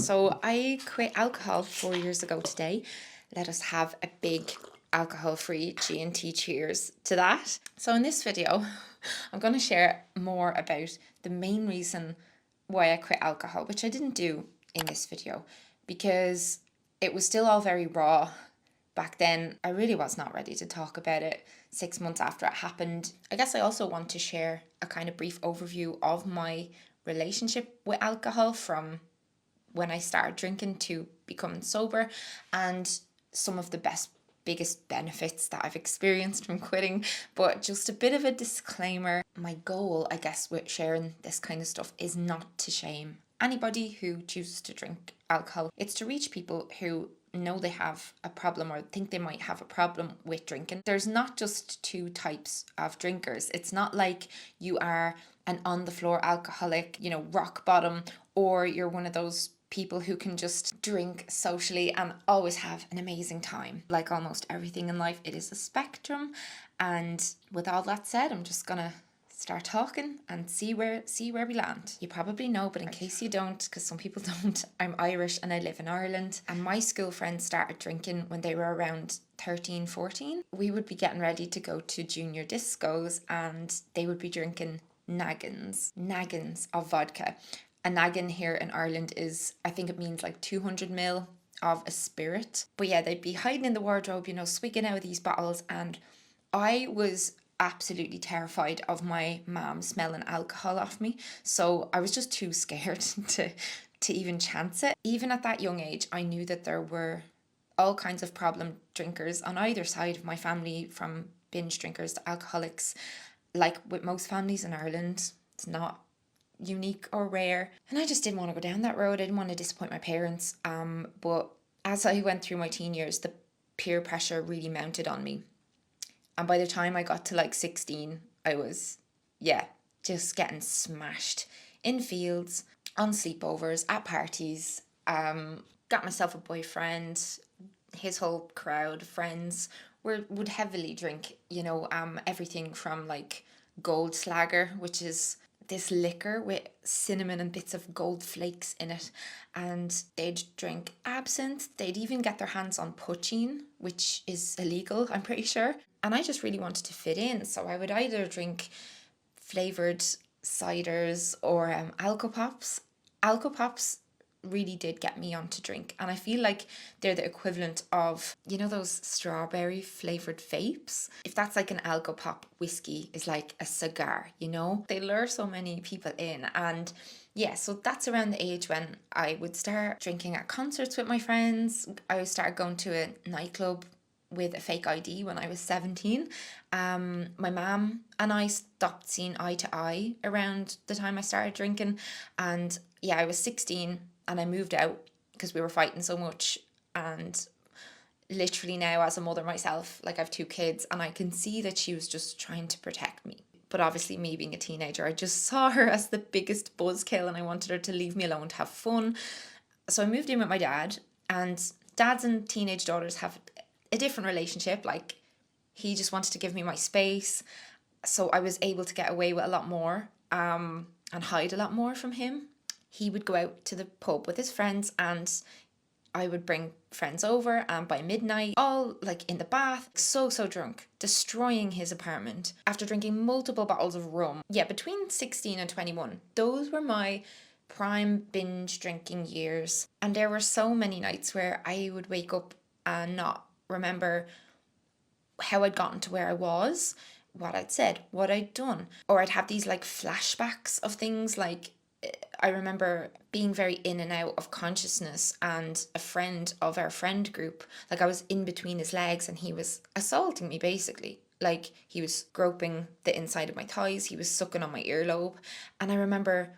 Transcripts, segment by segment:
So I quit alcohol 4 years ago today. Let us have a big alcohol-free G&T cheers to that. So in this video, I'm going to share more about the main reason why I quit alcohol, which I didn't do in this video because it was still all very raw. Back then, I really was not ready to talk about it 6 months after it happened. I guess I also want to share a kind of brief overview of my relationship with alcohol from when I started drinking to becoming sober, and some of the biggest benefits that I've experienced from quitting. But just a bit of a disclaimer, my goal, I guess, with sharing this kind of stuff is not to shame anybody who chooses to drink alcohol. It's to reach people who know they have a problem or think they might have a problem with drinking. There's not just two types of drinkers. It's not like you are an on the floor alcoholic, rock bottom, or you're one of those people who can just drink socially and always have an amazing time. Like almost everything in life, it is a spectrum. And with all that said, I'm just gonna start talking and see where we land. You probably know, but in case you don't, because some people don't, I'm Irish and I live in Ireland. And my school friends started drinking when they were around 13, 14. We would be getting ready to go to junior discos and they would be drinking naggins of vodka. A naggin here in Ireland is, I think it means like 200 ml of a spirit. But yeah, they'd be hiding in the wardrobe, swigging out of these bottles. And I was absolutely terrified of my mom smelling alcohol off me. So I was just too scared to even chance it. Even at that young age, I knew that there were all kinds of problem drinkers on either side of my family, from binge drinkers to alcoholics. Like with most families in Ireland, it's not unique or rare, and I just didn't want to go down that road. I didn't want to disappoint my parents, but as I went through my teen years, the peer pressure really mounted on me, and by the time I got to like 16, I was just getting smashed in fields, on sleepovers, at parties. Got myself a boyfriend. His whole crowd of friends would heavily drink, everything from like gold slager, which is this liquor with cinnamon and bits of gold flakes in it, and they'd drink absinthe. They'd even get their hands on poachine, which is illegal, I'm pretty sure. And I just really wanted to fit in, so I would either drink flavoured ciders or alcopops. Alcopops really did get me on to drink, and I feel like they're the equivalent of those strawberry flavored vapes. If that's like an alcopop, whiskey is like a cigar. They lure so many people in. And so that's around the age when I would start drinking at concerts with my friends. I started going to a nightclub with a fake ID when I was 17. My mum and I stopped seeing eye to eye around the time I started drinking, and I was 16 and I moved out because we were fighting so much. And literally now, as a mother myself, like I have 2 kids, and I can see that she was just trying to protect me. But obviously, me being a teenager, I just saw her as the biggest buzzkill and I wanted her to leave me alone to have fun. So I moved in with my dad, and dads and teenage daughters have a different relationship. Like, he just wanted to give me my space, so I was able to get away with a lot more and hide a lot more from him. He would go out to the pub with his friends, and I would bring friends over, and by midnight, all like in the bath, so drunk, destroying his apartment after drinking multiple bottles of rum. Between 16 and 21, those were my prime binge drinking years. And there were so many nights where I would wake up and not remember how I'd gotten to where I was, what I'd said, what I'd done. Or I'd have these like flashbacks of things. Like, I remember being very in and out of consciousness, and a friend of our friend group, like I was in between his legs and he was assaulting me basically. Like, he was groping the inside of my thighs, he was sucking on my earlobe. And I remember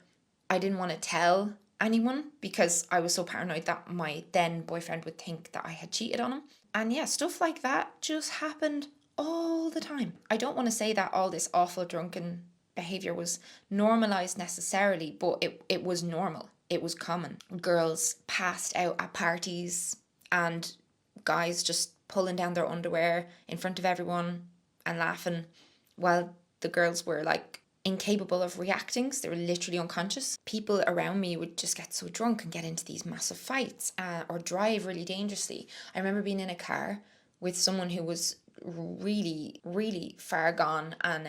I didn't want to tell anyone because I was so paranoid that my then boyfriend would think that I had cheated on him. And stuff like that just happened all the time. I don't want to say that all this awful drunken behavior was normalized necessarily, but it was normal. It was common. Girls passed out at parties, and guys just pulling down their underwear in front of everyone and laughing, while the girls were like incapable of reacting, so they were literally unconscious. People around me would just get so drunk and get into these massive fights, or drive really dangerously. I remember being in a car with someone who was really, really far gone, and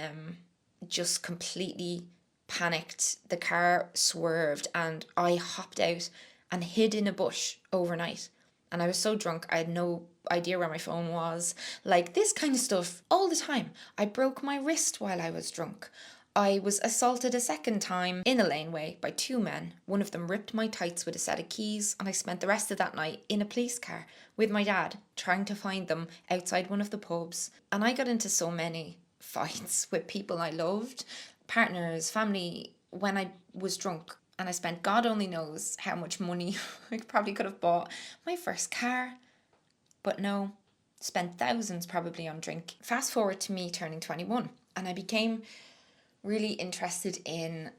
just completely panicked. The car swerved and I hopped out and hid in a bush overnight. And I was so drunk, I had no idea where my phone was. Like, this kind of stuff all the time. I broke my wrist while I was drunk. I was assaulted a second time in a laneway by two men. One of them ripped my tights with a set of keys, and I spent the rest of that night in a police car with my dad, trying to find them outside one of the pubs. And I got into so many fights with people I loved, partners, family, when I was drunk. And I spent, God only knows how much money. I probably could have bought my first car. But no, spent thousands probably on drink. Fast forward to me turning 21, and I became really interested in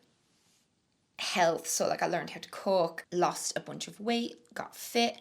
health. So like, I learned how to cook, lost a bunch of weight, got fit,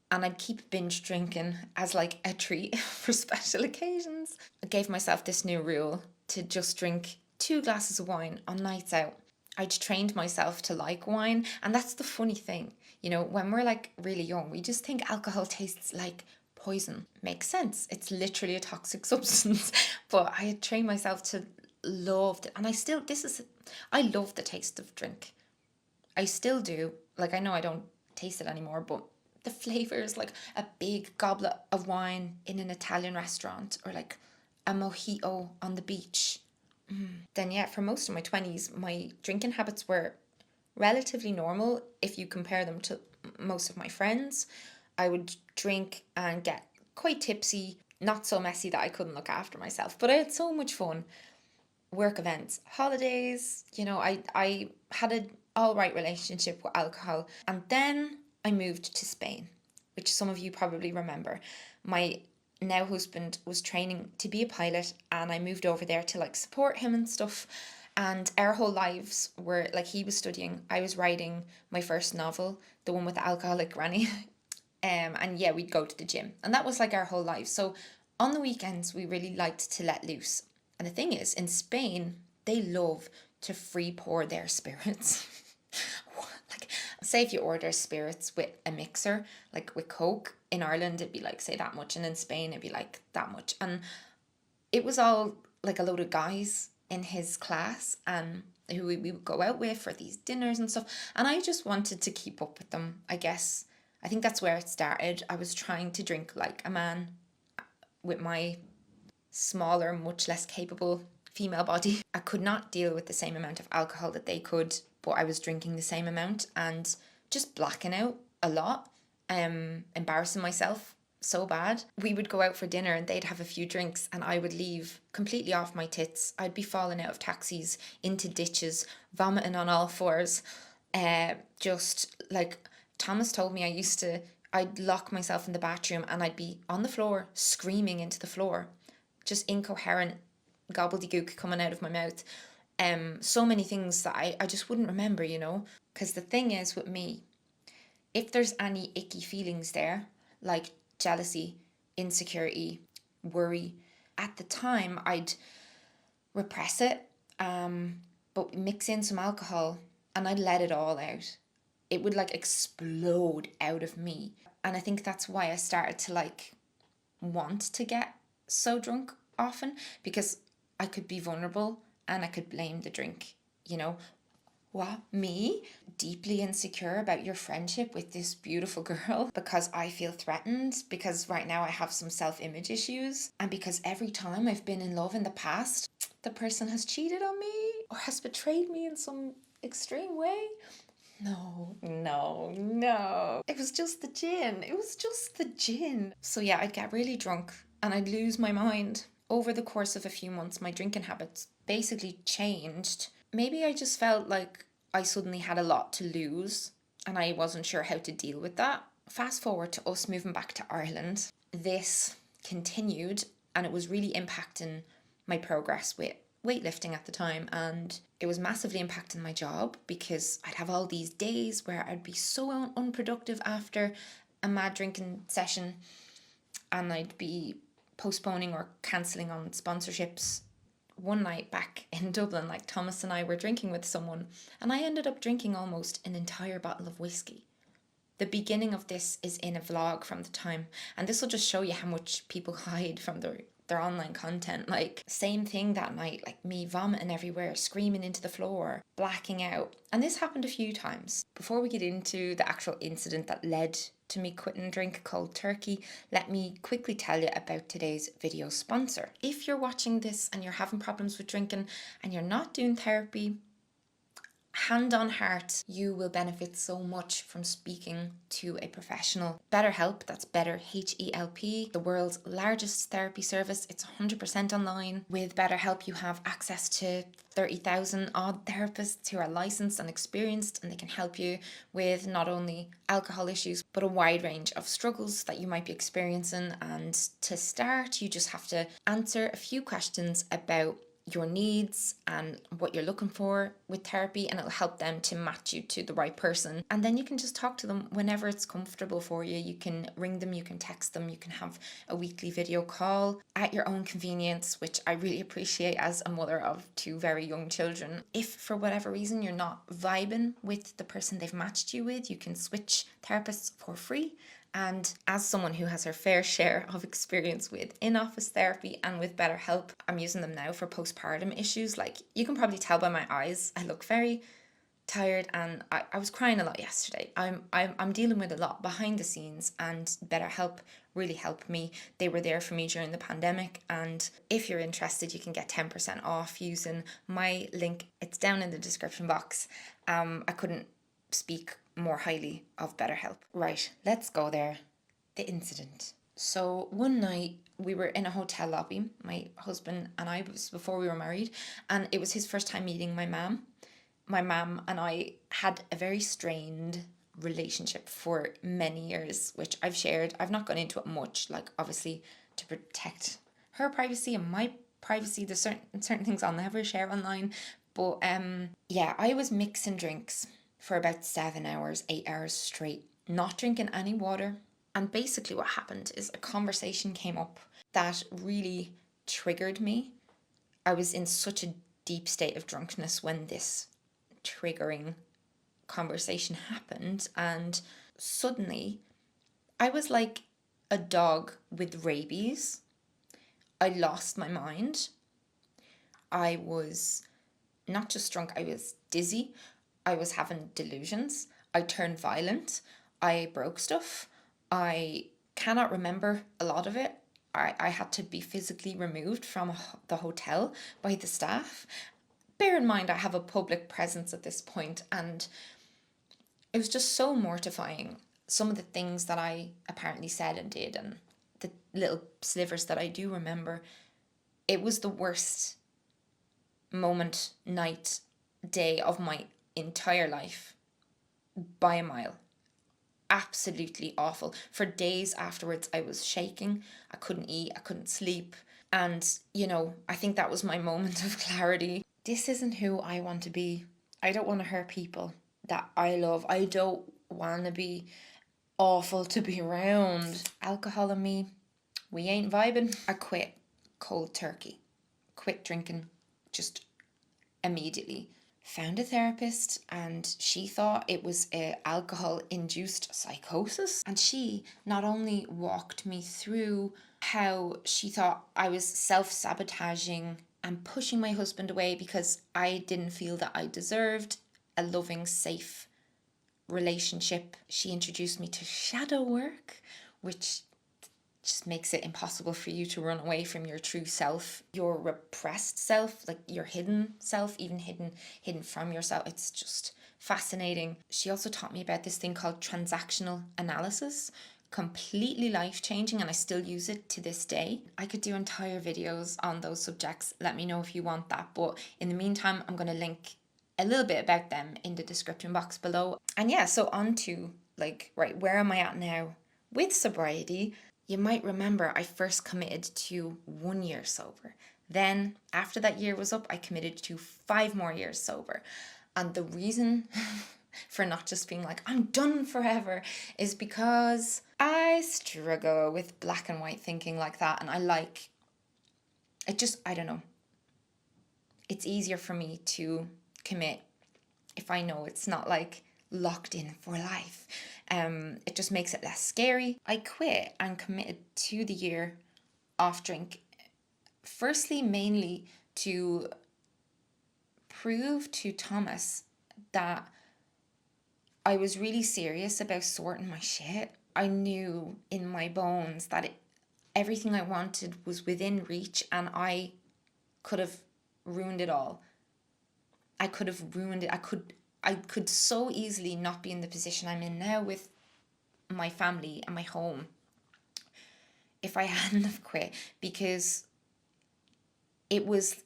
and I'd keep binge drinking as like a treat for special occasions. I gave myself this new rule to just drink 2 glasses of wine on nights out. I'd trained myself to like wine, and that's the funny thing. You know, when we're like really young, we just think alcohol tastes like poison. Makes sense. It's literally a toxic substance. But I had trained myself to love it, and I love the taste of drink. I still do. Like, I know I don't taste it anymore, but the flavors, like a big goblet of wine in an Italian restaurant, or like a mojito on the beach. Then yeah, for most of my 20s, my drinking habits were relatively normal if you compare them to most of my friends. I would drink and get quite tipsy, not so messy that I couldn't look after myself, but I had so much fun. Work events, holidays, you know, I had an all right relationship with alcohol. And then I moved to Spain, which some of you probably remember. My now husband was training to be a pilot, and I moved over there to like support him and stuff. And our whole lives were like, he was studying, I was writing my first novel, the one with the alcoholic granny. And yeah, we'd go to the gym, and that was like our whole life. So on the weekends, we really liked to let loose. And the thing is, in Spain, they love to free pour their spirits. Like, say if you order spirits with a mixer, like with Coke, in Ireland it'd be like, say, that much, and in Spain it'd be like that much. And it was all like a load of guys in his class, and who we would go out with for these dinners and stuff. And I just wanted to keep up with them, I guess. I think that's where it started. I was trying to drink like a man with my smaller, much less capable female body. I could not deal with the same amount of alcohol that they could, but I was drinking the same amount and just blacking out a lot, embarrassing myself so bad. We would go out for dinner and they'd have a few drinks and I would leave completely off my tits. I'd be falling out of taxis, into ditches, vomiting on all fours. Just like Thomas told me, I'd lock myself in the bathroom and I'd be on the floor screaming into the floor. Just incoherent gobbledygook coming out of my mouth. So many things that I just wouldn't remember, you know. Because the thing is with me, if there's any icky feelings there, like jealousy, insecurity, worry, at the time I'd repress it, but mix in some alcohol and I'd let it all out. It would like explode out of me. And I think that's why I started to like want to get so drunk often, because I could be vulnerable and I could blame the drink, you know. What, me? Deeply insecure about your friendship with this beautiful girl because I feel threatened, because right now I have some self-image issues, and because every time I've been in love in the past, the person has cheated on me or has betrayed me in some extreme way. No. It was just the gin. So yeah, I'd get really drunk and I'd lose my mind. Over the course of a few months, my drinking habits basically changed. Maybe I just felt like I suddenly had a lot to lose and I wasn't sure how to deal with that. Fast forward to us moving back to Ireland. This continued and it was really impacting my progress with weightlifting at the time, and it was massively impacting my job because I'd have all these days where I'd be so unproductive after a mad drinking session, and I'd be postponing or cancelling on sponsorships one night back in Dublin, like Thomas and I were drinking with someone, and I ended up drinking almost an entire bottle of whiskey. The beginning of this is in a vlog from the time, and this will just show you how much people hide from their online content. Like, same thing that night, like me vomiting everywhere, screaming into the floor, blacking out. And this happened a few times. Before we get into the actual incident that led to me quitting drink cold turkey, let me quickly tell you about today's video sponsor. If you're watching this and you're having problems with drinking and you're not doing therapy, hand on heart, you will benefit so much from speaking to a professional. BetterHelp, that's better, H-E-L-P, the world's largest therapy service. It's 100% online. With BetterHelp, you have access to 30,000 odd therapists who are licensed and experienced, and they can help you with not only alcohol issues, but a wide range of struggles that you might be experiencing. And to start, you just have to answer a few questions about your needs and what you're looking for with therapy, and it'll help them to match you to the right person. And then you can just talk to them whenever it's comfortable for you. You can ring them, you can text them, you can have a weekly video call at your own convenience, which I really appreciate as a mother of two very young children. If for whatever reason you're not vibing with the person they've matched you with, you can switch therapists for free. And as someone who has her fair share of experience with in-office therapy and with BetterHelp, I'm using them now for postpartum issues. Like, you can probably tell by my eyes, I look very tired, and I was crying a lot yesterday. I'm dealing with a lot behind the scenes, and BetterHelp really helped me. They were there for me during the pandemic, and if you're interested, you can get 10% off using my link. It's down in the description box. I couldn't speak more highly of BetterHelp. Right, let's go there. The incident. So one night we were in a hotel lobby, my husband and I, was before we were married, and it was his first time meeting my mum. My mum and I had a very strained relationship for many years, which I've shared. I've not gone into it much, like obviously to protect her privacy and my privacy. There's certain things I'll never share online. But yeah, I was mixing drinks for about 7 hours, 8 hours straight, not drinking any water. And basically what happened is a conversation came up that really triggered me. I was in such a deep state of drunkenness when this triggering conversation happened, and suddenly I was like a dog with rabies. I lost my mind. I was not just drunk, I was dizzy. I was having delusions. I turned violent. I broke stuff. I cannot remember a lot of it. I had to be physically removed from the hotel by the staff. Bear in mind, I have a public presence at this point, and it was just so mortifying. Some of the things that I apparently said and did, and the little slivers that I do remember, it was the worst moment, night, day of my entire life by a mile. Absolutely awful. For days afterwards, I was shaking. I couldn't eat. I couldn't sleep. And, I think that was my moment of clarity. This isn't who I want to be. I don't want to hurt people that I love. I don't want to be awful to be around. Alcohol and me, we ain't vibing. I quit cold turkey. Quit drinking just immediately. Found a therapist, and she thought it was a alcohol-induced psychosis. And she not only walked me through how she thought I was self-sabotaging and pushing my husband away because I didn't feel that I deserved a loving, safe relationship. She introduced me to shadow work, which just makes it impossible for you to run away from your true self, your repressed self, like your hidden self, even hidden from yourself. It's just fascinating. She also taught me about this thing called transactional analysis, completely life-changing, and I still use it to this day. I could do entire videos on those subjects. Let me know if you want that. But in the meantime, I'm going to link a little bit about them in the description box below. And yeah, so on to right, where am I at now with sobriety? You might remember I first committed to 1 year sober. Then after that year was up, I committed to 5 more years sober. And the reason for not just being like, I'm done forever, is because I struggle with black and white thinking like that. And I don't know. it's easier for me to commit if I know it's not like locked in for life. It just makes it less scary. I quit and committed to the year off drink. Firstly, mainly to prove to Thomas that I was really serious about sorting my shit. I knew in my bones that everything I wanted was within reach, and I could have ruined it all. I could have ruined it. I could so easily not be in the position I'm in now with my family and my home if I hadn't have quit, because it was,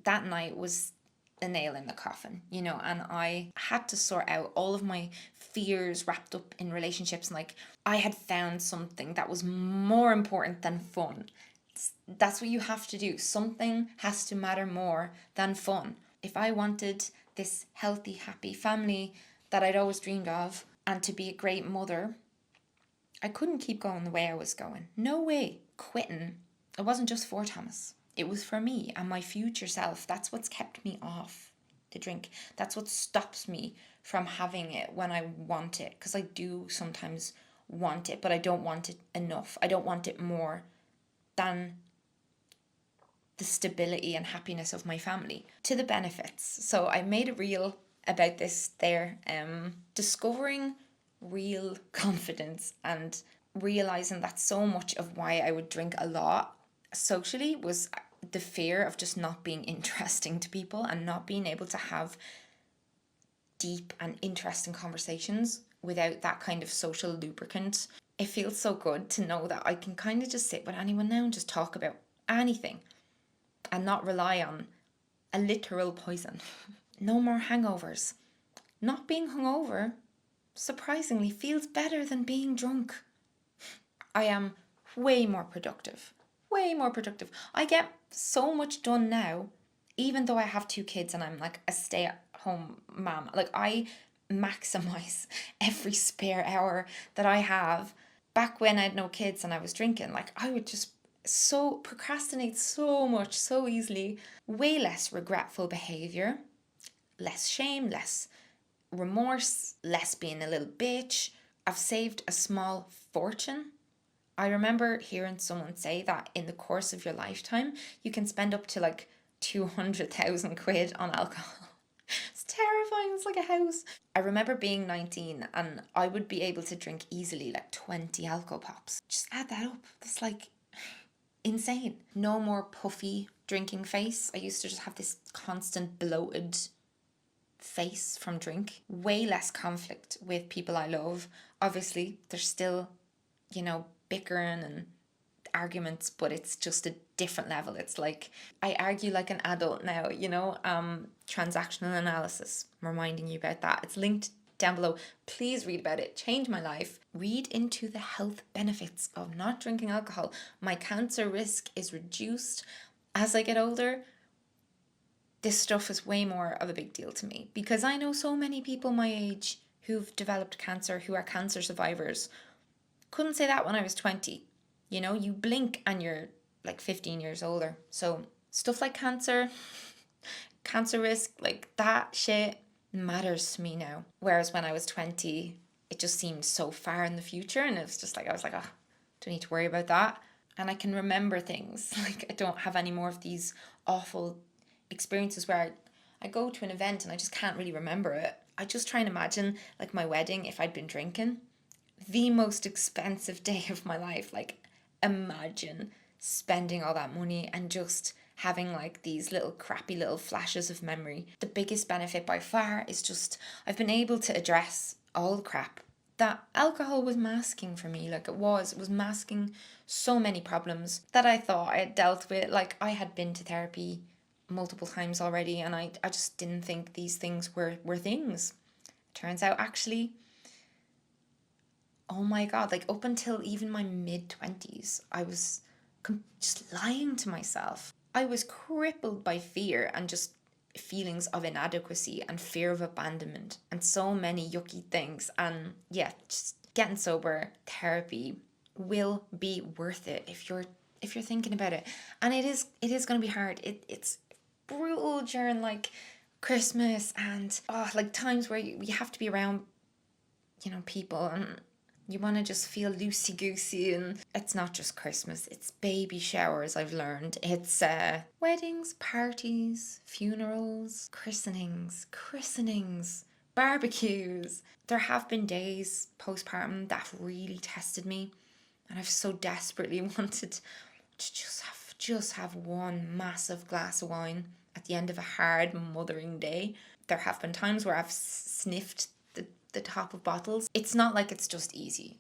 that night was a nail in the coffin, you know, and I had to sort out all of my fears wrapped up in relationships. And like, I had found something that was more important than fun. That's what you have to do. Something has to matter more than fun. If I wanted this healthy, happy family that I'd always dreamed of and to be a great mother, I couldn't keep going the way I was going. No way. Quitting, it wasn't just for Thomas. It was for me and my future self. That's what's kept me off the drink. That's what stops me from having it when I want it. Because I do sometimes want it, but I don't want it enough. I don't want it more than the stability and happiness of my family. To the benefits. So I made a reel about this there. Discovering real confidence and realizing that so much of why I would drink a lot socially was the fear of just not being interesting to people and not being able to have deep and interesting conversations without that kind of social lubricant. It feels so good to know that I can kind of just sit with anyone now and just talk about anything and not rely on a literal poison. No more hangovers. Not being hungover, surprisingly, feels better than being drunk. I am way more productive. Way more productive. I get so much done now, even though I have 2 kids and I'm like a stay-at-home mom. Like, I maximize every spare hour that I have. Back when I had no kids and I was drinking, like, I would just so procrastinate so much, so easily. Way less regretful behavior, less shame, less remorse, less being a little bitch. I've saved a small fortune. I remember hearing someone say that in the course of your lifetime, you can spend up to like 200,000 quid on alcohol. It's terrifying. It's like a house. I remember being 19 and I would be able to drink easily like 20 alcohol pops. Just add that up. That's like insane. No more puffy drinking face. I used to just have this constant bloated face from drink. Way less conflict with people I love. Obviously, there's still, you know, bickering and arguments, but it's just a different level. It's like, I argue like an adult now, you know. Transactional analysis, I'm reminding you about that. It's linked down below. Please read about it. Changed my life. Read into the health benefits of not drinking alcohol. My cancer risk is reduced as I get older. This stuff is way more of a big deal to me because I know so many people my age who've developed cancer, who are cancer survivors. Couldn't say that when I was 20. You know, you blink and you're like 15 years older. So stuff like cancer risk, like that shit matters to me now. Whereas when I was 20, it just seemed so far in the future, and it was just like, I was like, oh, don't need to worry about that. And I can remember things. Like, I don't have any more of these awful experiences where I go to an event and I just can't really remember it. I just try and imagine like my wedding if I'd been drinking. The most expensive day of my life. Like, imagine spending all that money and just having like these little crappy little flashes of memory. The biggest benefit by far is just I've been able to address all the crap that alcohol was masking for me. Like, it was masking so many problems that I thought I had dealt with. Like, I had been to therapy multiple times already and I just didn't think these things were things. Turns out, actually, oh my God, like up until even my mid-20s, I was just lying to myself. I was crippled by fear and just feelings of inadequacy and fear of abandonment and so many yucky things. And yeah, just getting sober, therapy will be worth it if you're if you're thinking about it. And it is going to be hard. It's brutal during like Christmas and like times where you have to be around, people, and you want to just feel loosey goosey. And it's not just Christmas, it's baby showers, I've learned. It's weddings, parties, funerals, christenings, barbecues. There have been days postpartum that really tested me, and I've so desperately wanted to just have one massive glass of wine at the end of a hard mothering day. There have been times where I've sniffed the top of bottles. It's not like it's just easy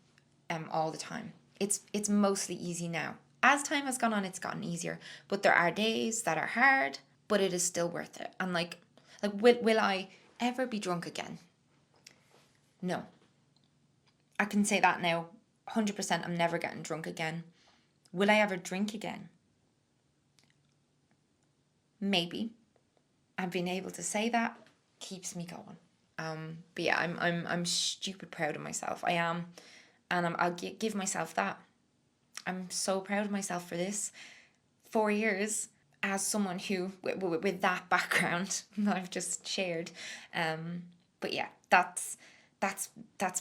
all the time. It's mostly easy now. As time has gone on, it's gotten easier, but there are days that are hard, but it is still worth it. And like will I ever be drunk again? No. I can say that now, 100%. I'm never getting drunk again. Will I ever drink again? Maybe. And being able to say that keeps me going. But yeah, I'm stupid proud of myself. I am, and I'll give myself that. I'm so proud of myself for this 4 years as someone who with that background that I've just shared. But yeah, that's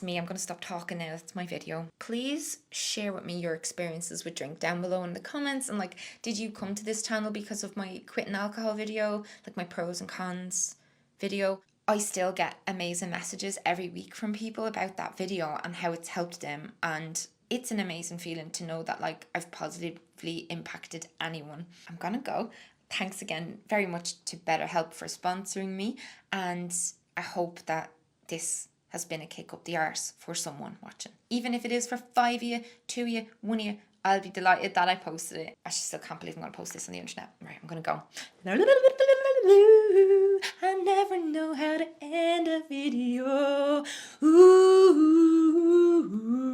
me. I'm going to stop talking now. That's my video. Please share with me your experiences with drink down below in the comments. And like, did you come to this channel because of my quitting alcohol video, like my pros and cons video? I still get amazing messages every week from people about that video and how it's helped them. And it's an amazing feeling to know that like I've positively impacted anyone. I'm gonna go. Thanks again very much to BetterHelp for sponsoring me. And I hope that this has been a kick up the arse for someone watching. Even if it is for 5 of you, 2 of you, 1 of you, I'll be delighted that I posted it. I still can't believe I'm going to post this on the internet. Right, I'm going to go. I never know how to end a video. Ooh.